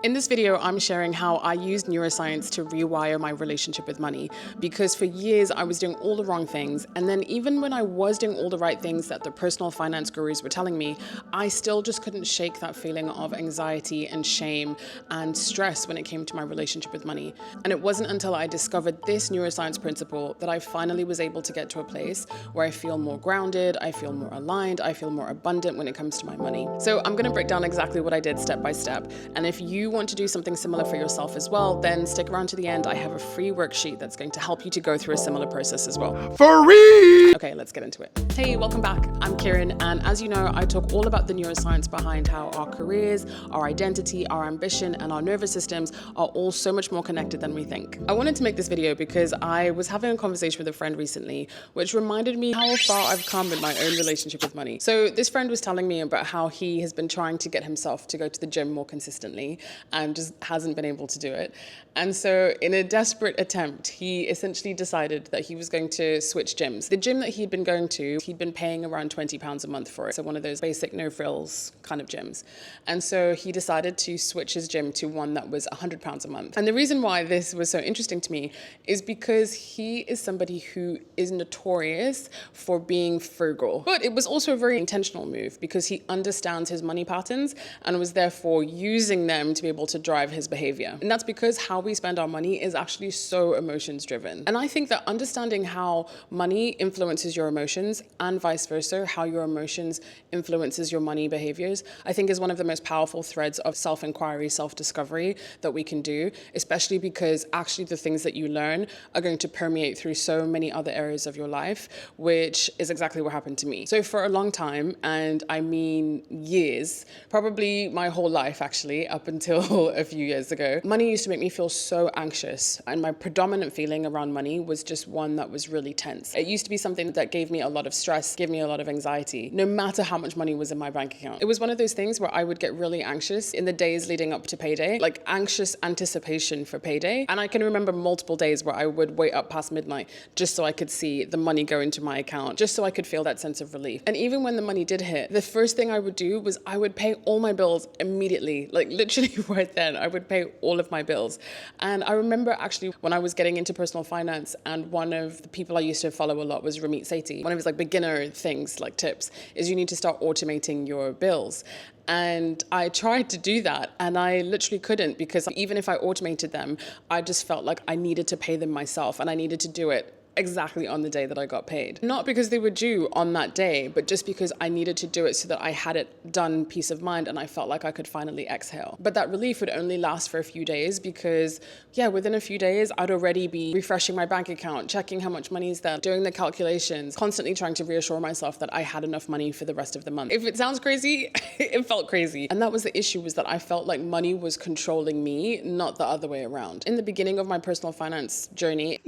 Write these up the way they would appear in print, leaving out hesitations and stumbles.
In this video, I'm sharing how I used neuroscience to rewire my relationship with money, because for years I was doing all the wrong things, and then even when I was doing all the right things that the personal finance gurus were telling me, I still just couldn't shake that feeling of anxiety and shame and stress when it came to my relationship with money. And it wasn't until I discovered this neuroscience principle that I finally was able to get to a place where I feel more grounded, I feel more aligned, I feel more abundant when it comes to my money. So I'm going to break down exactly what I did step by step, and if you want to do something similar for yourself as well, then stick around to the end. I have a free worksheet that's going to help you to go through a similar process as well. For real! Okay, let's get into it. Hey, welcome back. I'm Kiran, and as you know, I talk all about the neuroscience behind how our careers, our identity, our ambition, and our nervous systems are all so much more connected than we think. I wanted to make this video because I was having a conversation with a friend recently, which reminded me how far I've come in my own relationship with money. So this friend was telling me about how he has been trying to get himself to go to the gym more consistently and just hasn't been able to do it. And so in a desperate attempt, he essentially decided that he was going to switch gyms. The gym that he'd been going to, he'd been paying around £20 a month for it. So one of those basic no frills kind of gyms. And so he decided to switch his gym to one that was £100 a month. And the reason why this was so interesting to me is because he is somebody who is notorious for being frugal. But it was also a very intentional move because he understands his money patterns and was therefore using them to be able to drive his behavior. And that's because how we spend our money is actually so emotions driven. And I think that understanding how money influences your emotions and vice versa, how your emotions influences your money behaviors, I think is one of the most powerful threads of self-inquiry, self-discovery that we can do, especially because actually the things that you learn are going to permeate through so many other areas of your life, which is exactly what happened to me. So for a long time, and I mean years, probably my whole life actually, up until a few years ago, money used to make me feel so anxious. And my predominant feeling around money was just one that was really tense. It used to be something that gave me a lot of stress, gave me a lot of anxiety, no matter how much money was in my bank account. It was one of those things where I would get really anxious in the days leading up to payday, like anxious anticipation for payday. And I can remember multiple days where I would wait up past midnight just so I could see the money go into my account, just so I could feel that sense of relief. And even when the money did hit, the first thing I would do was I would pay all my bills immediately, like literally right then, I would pay all of my bills. And I remember actually when I was getting into personal finance, and one of the people I used to follow a lot was Ramit Sethi. One of his beginner things, tips, is you need to start automating your bills. And I tried to do that and I literally couldn't, because even if I automated them, I just felt like I needed to pay them myself, and I needed to do it exactly on the day that I got paid. Not because they were due on that day, but just because I needed to do it so that I had it done, peace of mind, and I felt like I could finally exhale. But that relief would only last for a few days because, within a few days, I'd already be refreshing my bank account, checking how much money is there, doing the calculations, constantly trying to reassure myself that I had enough money for the rest of the month. If it sounds crazy, it felt crazy. And that was the issue, was that I felt like money was controlling me, not the other way around. In the beginning of my personal finance journey,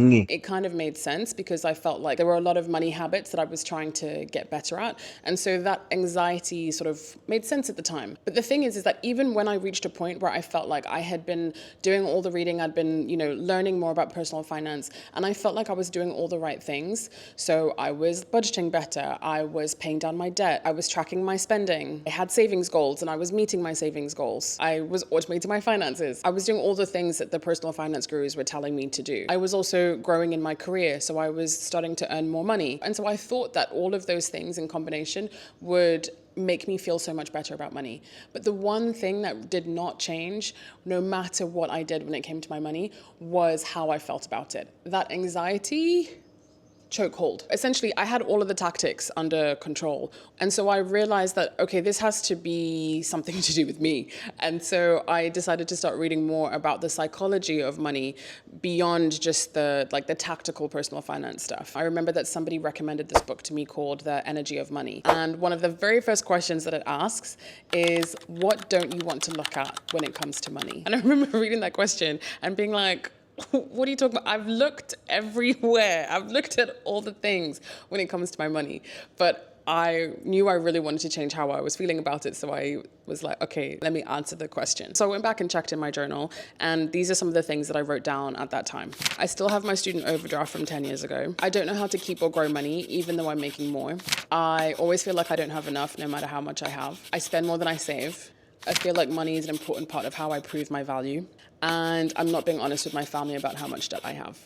it kind of made sense because I felt like there were a lot of money habits that I was trying to get better at. And so that anxiety sort of made sense at the time. But the thing is that even when I reached a point where I felt like I had been doing all the reading, I'd been, learning more about personal finance, and I felt like I was doing all the right things. So I was budgeting better. I was paying down my debt. I was tracking my spending. I had savings goals and I was meeting my savings goals. I was automating my finances. I was doing all the things that the personal finance gurus were telling me to do. I was also growing in my career, so I was starting to earn more money. And so I thought that all of those things in combination would make me feel so much better about money. But the one thing that did not change, no matter what I did when it came to my money, was how I felt about it. That anxiety chokehold. Essentially, I had all of the tactics under control. And so I realized that, okay, this has to be something to do with me. And so I decided to start reading more about the psychology of money beyond just the tactical personal finance stuff. I remember that somebody recommended this book to me called The Energy of Money. And one of the very first questions that it asks is, what don't you want to look at when it comes to money? And I remember reading that question and being like, what are you talking about? I've looked everywhere. I've looked at all the things when it comes to my money. But I knew I really wanted to change how I was feeling about it. So I was like, okay, let me answer the question. So I went back and checked in my journal, and these are some of the things that I wrote down at that time. I still have my student overdraft from 10 years ago. I don't know how to keep or grow money, even though I'm making more. I always feel like I don't have enough, no matter how much I have. I spend more than I save. I feel like money is an important part of how I prove my value, and I'm not being honest with my family about how much debt I have.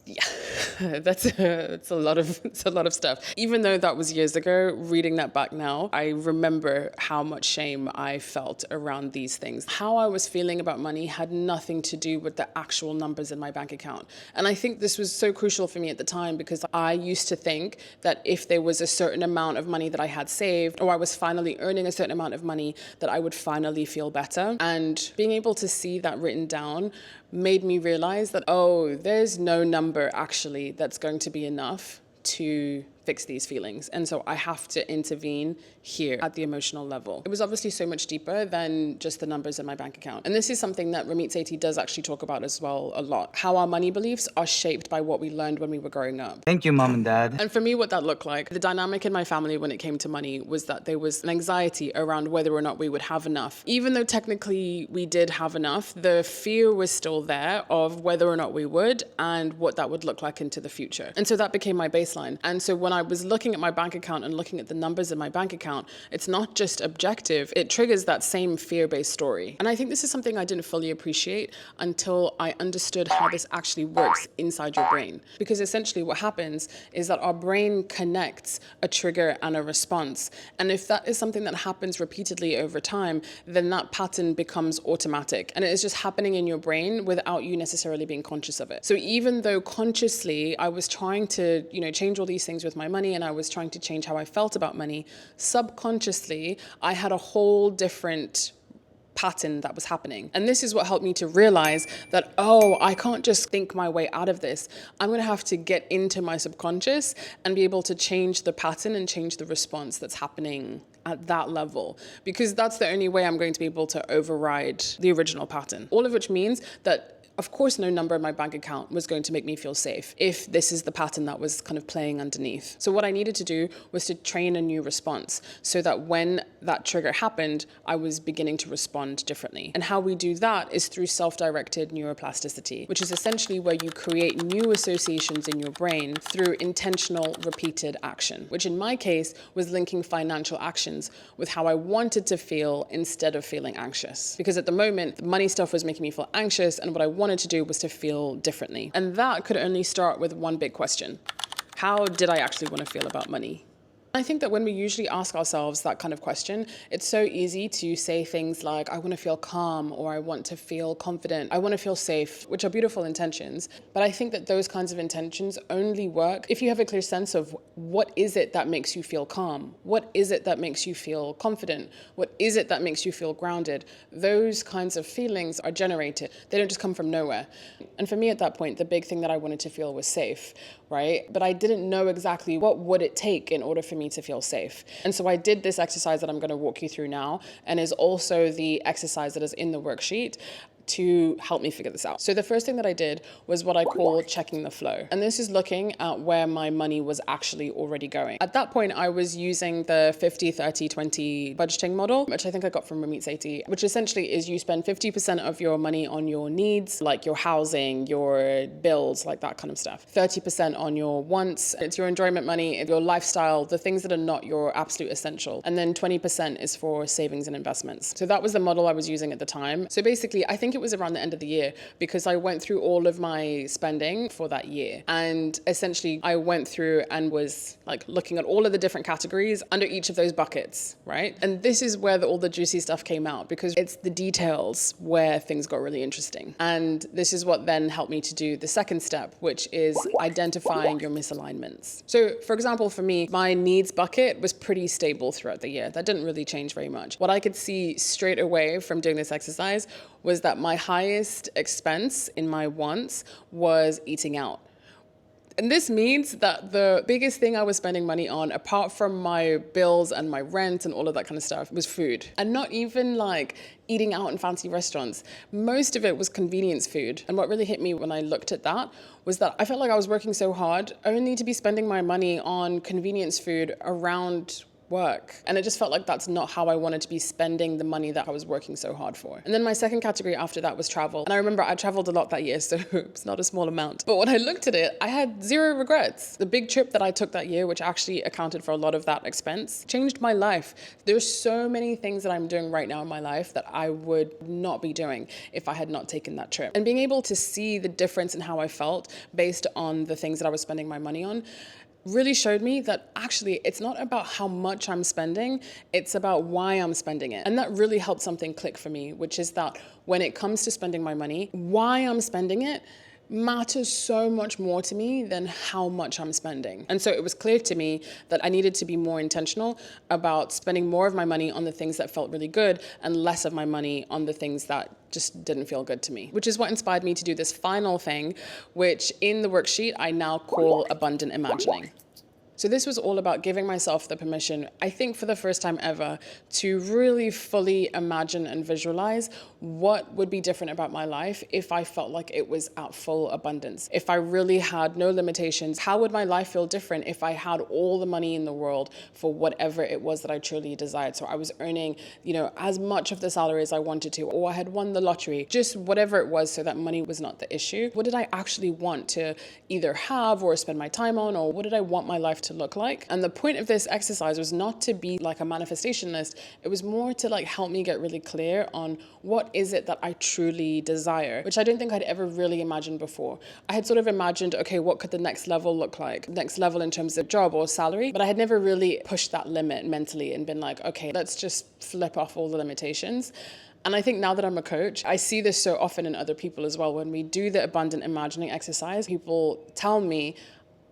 Yeah, that's a lot of stuff. Even though that was years ago, reading that back now, I remember how much shame I felt around these things. How I was feeling about money had nothing to do with the actual numbers in my bank account. And I think this was so crucial for me at the time, because I used to think that if there was a certain amount of money that I had saved, or I was finally earning a certain amount of money, that I would finally feel better. And being able to see that written down made me realize that, oh, there's no number actually that's going to be enough to fix these feelings. And so I have to intervene here at the emotional level. It was obviously so much deeper than just the numbers in my bank account. And this is something that Ramit Sethi does actually talk about as well a lot. How our money beliefs are shaped by what we learned when we were growing up. Thank you, Mom and Dad. And for me, what that looked like, the dynamic in my family when it came to money was that there was an anxiety around whether or not we would have enough. Even though technically we did have enough, the fear was still there of whether or not we would and what that would look like into the future. And so that became my baseline. And so when I was looking at my bank account and looking at the numbers in my bank account, it's not just objective, it triggers that same fear-based story. And I think this is something I didn't fully appreciate until I understood how this actually works inside your brain. Because essentially what happens is that our brain connects a trigger and a response. And if that is something that happens repeatedly over time, then that pattern becomes automatic. And it is just happening in your brain without you necessarily being conscious of it. So even though consciously I was trying to, change all these things with my money, and I was trying to change how I felt about money, subconsciously, I had a whole different pattern that was happening. And this is what helped me to realize that, oh, I can't just think my way out of this. I'm going to have to get into my subconscious and be able to change the pattern and change the response that's happening at that level, because that's the only way I'm going to be able to override the original pattern. All of which means that, of course, no number in my bank account was going to make me feel safe if this is the pattern that was kind of playing underneath. So what I needed to do was to train a new response so that when that trigger happened, I was beginning to respond differently. And how we do that is through self-directed neuroplasticity, which is essentially where you create new associations in your brain through intentional repeated action, which in my case was linking financial actions with how I wanted to feel instead of feeling anxious. Because at the moment, the money stuff was making me feel anxious, and what I wanted to do was to feel differently. And that could only start with one big question. How did I actually want to feel about money? I think that when we usually ask ourselves that kind of question, it's so easy to say things like, I want to feel calm, or I want to feel confident, I want to feel safe, which are beautiful intentions. But I think that those kinds of intentions only work if you have a clear sense of what is it that makes you feel calm? What is it that makes you feel confident? What is it that makes you feel grounded? Those kinds of feelings are generated. They don't just come from nowhere. And for me at that point, the big thing that I wanted to feel was safe, right? But I didn't know exactly what would it take in order for me to feel safe. And so I did this exercise that I'm going to walk you through now, and is also the exercise that is in the worksheet to help me figure this out. So the first thing that I did was what I call checking the flow. And this is looking at where my money was actually already going. At that point, I was using the 50, 30, 20 budgeting model, which I think I got from Ramit Sethi, which essentially is you spend 50% of your money on your needs, like your housing, your bills, like that kind of stuff. 30% on your wants, it's your enjoyment money, your lifestyle, the things that are not your absolute essential. And then 20% is for savings and investments. So that was the model I was using at the time. So basically, I think it was around the end of the year, because I went through all of my spending for that year. And essentially I went through and was like looking at all of the different categories under each of those buckets, right? And this is where all the juicy stuff came out, because it's the details where things got really interesting. And this is what then helped me to do the second step, which is identifying your misalignments. So for example, for me, my needs bucket was pretty stable throughout the year. That didn't really change very much. What I could see straight away from doing this exercise was that my highest expense in my wants was eating out. And this means that the biggest thing I was spending money on, apart from my bills and my rent and all of that kind of stuff, was food. And not even like eating out in fancy restaurants. Most of it was convenience food. And what really hit me when I looked at that was that I felt like I was working so hard only to be spending my money on convenience food around work. And it just felt like that's not how I wanted to be spending the money that I was working so hard for. And then my second category after that was travel. And I remember I traveled a lot that year, so it's not a small amount. But when I looked at it, I had zero regrets. The big trip that I took that year, which actually accounted for a lot of that expense, changed my life. There's so many things that I'm doing right now in my life that I would not be doing if I had not taken that trip. And being able to see the difference in how I felt based on the things that I was spending my money on really showed me that actually it's not about how much I'm spending, it's about why I'm spending it. And that really helped something click for me, which is that when it comes to spending my money, why I'm spending it matters so much more to me than how much I'm spending. And so it was clear to me that I needed to be more intentional about spending more of my money on the things that felt really good and less of my money on the things that just didn't feel good to me, which is what inspired me to do this final thing, which in the worksheet I now call abundant imagining. So this was all about giving myself the permission, I think for the first time ever, to really fully imagine and visualize what would be different about my life if I felt like it was at full abundance. If I really had no limitations, how would my life feel different if I had all the money in the world for whatever it was that I truly desired? So I was earning, as much of the salary as I wanted to, or I had won the lottery, just whatever it was, so that money was not the issue. What did I actually want to either have or spend my time on, or what did I want my life to look like? And the point of this exercise was not to be like a manifestation list. It was more to help me get really clear on what is it that I truly desire, which I don't think I'd ever really imagined before. I had sort of imagined, okay, what could the next level look like? Next level in terms of job or salary, but I had never really pushed that limit mentally and been like, okay, let's just flip off all the limitations. And I think now that I'm a coach, I see this so often in other people as well. When we do the abundant imagining exercise, people tell me,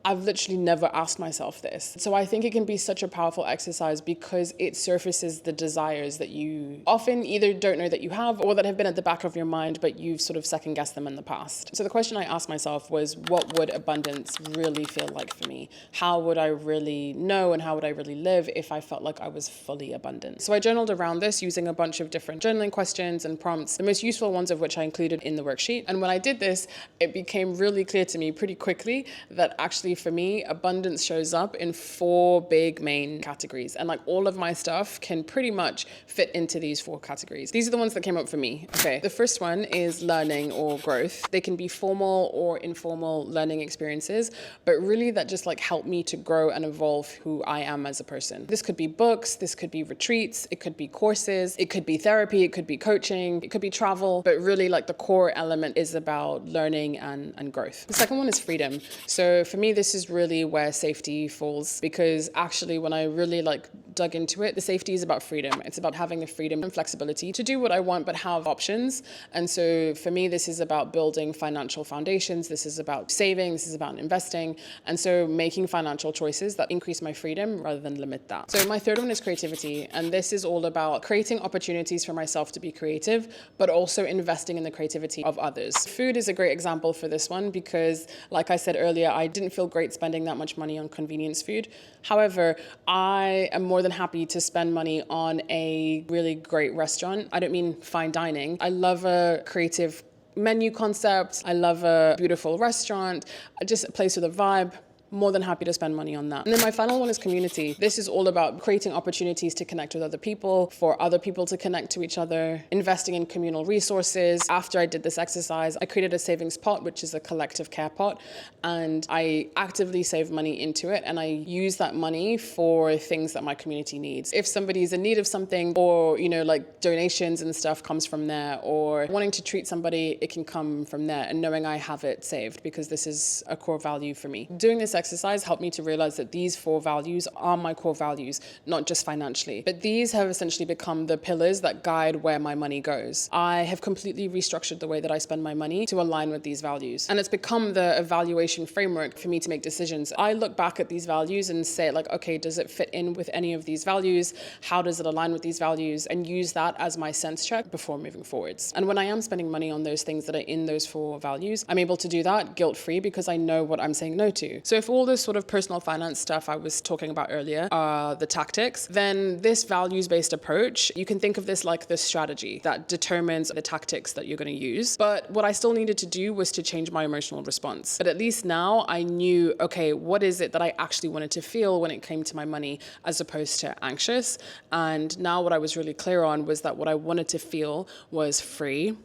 I've literally never asked myself this. So I think it can be such a powerful exercise because it surfaces the desires that you often either don't know that you have or that have been at the back of your mind, but you've sort of second guessed them in the past. So the question I asked myself was, what would abundance really feel like for me? How would I really know and how would I really live if I felt like I was fully abundant? So I journaled around this using a bunch of different journaling questions and prompts, the most useful ones of which I included in the worksheet. And when I did this, it became really clear to me pretty quickly that actually for me, abundance shows up in 4 big main categories. And all of my stuff can pretty much fit into these 4 categories. These are the ones that came up for me. Okay, the first one is learning or growth. They can be formal or informal learning experiences, but really that just help me to grow and evolve who I am as a person. This could be books, this could be retreats, it could be courses, it could be therapy, it could be coaching, it could be travel, but really the core element is about learning and growth. The second one is freedom. So for me, this is really where safety falls, because actually when I really dug into it, the safety is about freedom. It's about having the freedom and flexibility to do what I want, but have options. And so for me, this is about building financial foundations. This is about saving. This is about investing. And so making financial choices that increase my freedom rather than limit that. So my third one is creativity. And this is all about creating opportunities for myself to be creative, but also investing in the creativity of others. Food is a great example for this one because, like I said earlier, I didn't feel great spending that much money on convenience food. However, I am more than happy to spend money on a really great restaurant. I don't mean fine dining. I love a creative menu concept. I love a beautiful restaurant, just a place with a vibe. More than happy to spend money on that. And then my final one is community. This is all about creating opportunities to connect with other people, for other people to connect to each other, investing in communal resources. After I did this exercise, I created a savings pot, which is a collective care pot, and I actively save money into it, and I use that money for things that my community needs. If somebody's in need of something, or donations and stuff comes from there, or wanting to treat somebody, it can come from there, and knowing I have it saved because this is a core value for me. Doing this exercise helped me to realize that these 4 values are my core values, not just financially, but these have essentially become the pillars that guide where my money goes. I have completely restructured the way that I spend my money to align with these values. And it's become the evaluation framework for me to make decisions. I look back at these values and say okay, does it fit in with any of these values? How does it align with these values? And use that as my sense check before moving forwards. And when I am spending money on those things that are in those 4 values, I'm able to do that guilt-free because I know what I'm saying no to. So if if all this sort of personal finance stuff I was talking about earlier are the tactics, then this values-based approach, you can think of this like the strategy that determines the tactics that you're going to use. But what I still needed to do was to change my emotional response. But at least now I knew, okay, what is it that I actually wanted to feel when it came to my money as opposed to anxious? And now what I was really clear on was that what I wanted to feel was free.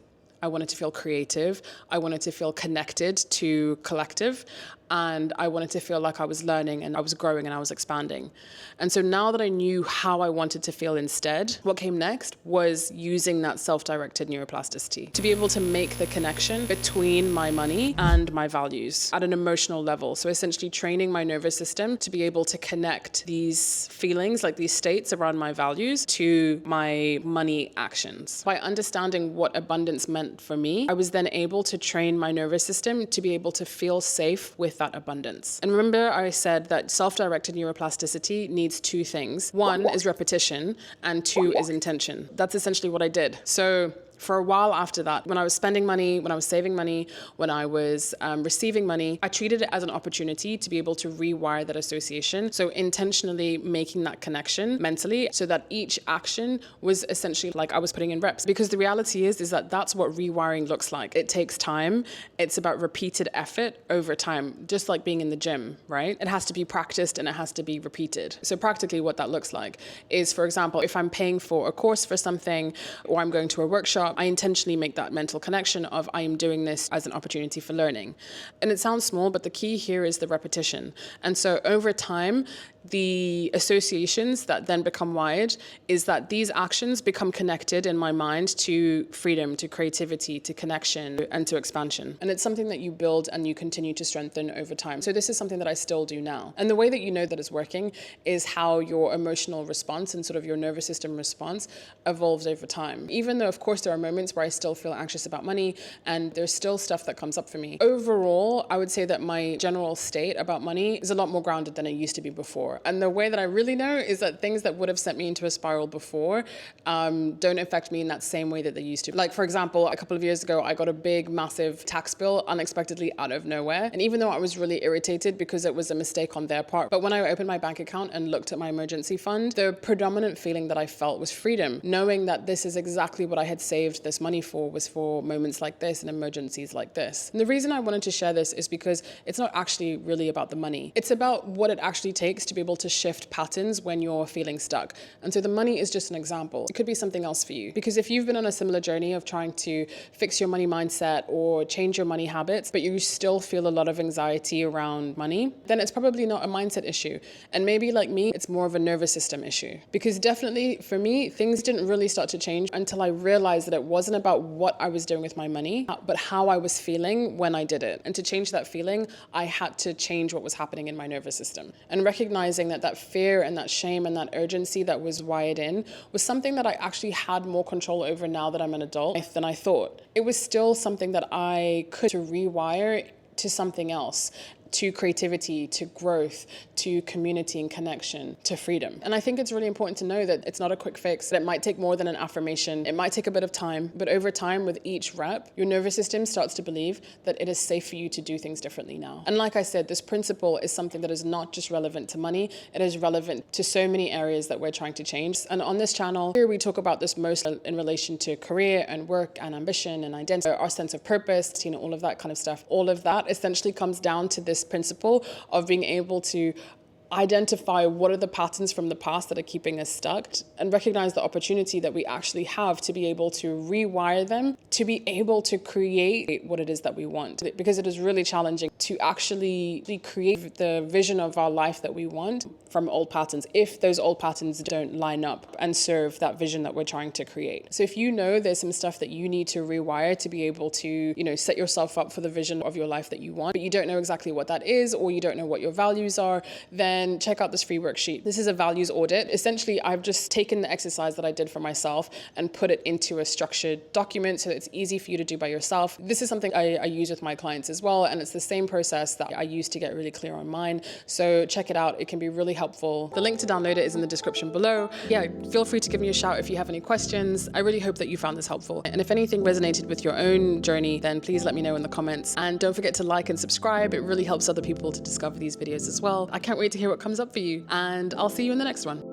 I wanted to feel creative. I wanted to feel connected to collective. And I wanted to feel like I was learning and I was growing and I was expanding. And so now that I knew how I wanted to feel instead, what came next was using that self-directed neuroplasticity to be able to make the connection between my money and my values at an emotional level. So essentially training my nervous system to be able to connect these feelings, like these states around my values, to my money actions. By understanding what abundance meant for me, I was then able to train my nervous system to be able to feel safe with that abundance. And remember, I said that self-directed neuroplasticity needs two things. One is repetition, and two is intention. That's essentially what I did. So for a while after that, when I was spending money, when I was saving money, when I was receiving money, I treated it as an opportunity to be able to rewire that association. So intentionally making that connection mentally so that each action was essentially like I was putting in reps. Because the reality is that that's what rewiring looks like. It takes time. It's about repeated effort over time, just like being in the gym, right? It has to be practiced and it has to be repeated. So practically what that looks like is, for example, if I'm paying for a course for something or I'm going to a workshop, I intentionally make that mental connection of I am doing this as an opportunity for learning. And it sounds small, but the key here is the repetition. And so over time, the associations that then become wired is that these actions become connected in my mind to freedom, to creativity, to connection, and to expansion. And it's something that you build and you continue to strengthen over time. So this is something that I still do now. And the way that you know that it's working is how your emotional response and sort of your nervous system response evolves over time. Even though, of course, there are moments where I still feel anxious about money and there's still stuff that comes up for me. Overall, I would say that my general state about money is a lot more grounded than it used to be before. And the way that I really know is that things that would have sent me into a spiral before don't affect me in that same way that they used to. Like, for example, a couple of years ago, I got a big, massive tax bill unexpectedly out of nowhere. And even though I was really irritated because it was a mistake on their part, but when I opened my bank account and looked at my emergency fund, the predominant feeling that I felt was freedom, knowing that this is exactly what I had saved this money for, was for moments like this and emergencies like this. And the reason I wanted to share this is because it's not actually really about the money. It's about what it actually takes to be able to shift patterns when you're feeling stuck. And so the money is just an example. It could be something else for you. Because if you've been on a similar journey of trying to fix your money mindset or change your money habits, but you still feel a lot of anxiety around money, then it's probably not a mindset issue. And maybe like me, it's more of a nervous system issue. Because definitely for me, things didn't really start to change until I realized that it wasn't about what I was doing with my money, but how I was feeling when I did it. And to change that feeling, I had to change what was happening in my nervous system. And recognizing that fear and that shame and that urgency that was wired in was something that I actually had more control over now that I'm an adult than I thought. It was still something that I could rewire to something else, to creativity, to growth, to community and connection, to freedom. And I think it's really important to know that it's not a quick fix. It might take more than an affirmation. It might take a bit of time, but over time with each rep, your nervous system starts to believe that it is safe for you to do things differently now. And like I said, this principle is something that is not just relevant to money, it is relevant to so many areas that we're trying to change. And on this channel, here we talk about this most in relation to career and work and ambition and identity, our sense of purpose, all of that kind of stuff. All of that essentially comes down to this principle of being able to identify what are the patterns from the past that are keeping us stuck and recognize the opportunity that we actually have to be able to rewire them, to be able to create what it is that we want. Because it is really challenging to actually create the vision of our life that we want from old patterns if those old patterns don't line up and serve that vision that we're trying to create. So if you know there's some stuff that you need to rewire to be able to, set yourself up for the vision of your life that you want, but you don't know exactly what that is, or you don't know what your values are, then then check out this free worksheet. This is a values audit. Essentially, I've just taken the exercise that I did for myself and put it into a structured document so it's easy for you to do by yourself. This is something I use with my clients as well, and it's the same process that I use to get really clear on mine. So check it out. It can be really helpful. The link to download it is in the description below. Yeah, feel free to give me a shout if you have any questions. I really hope that you found this helpful. And if anything resonated with your own journey, then please let me know in the comments. And don't forget to like and subscribe. It really helps other people to discover these videos as well. I can't wait to hear what comes up for you, and I'll see you in the next one.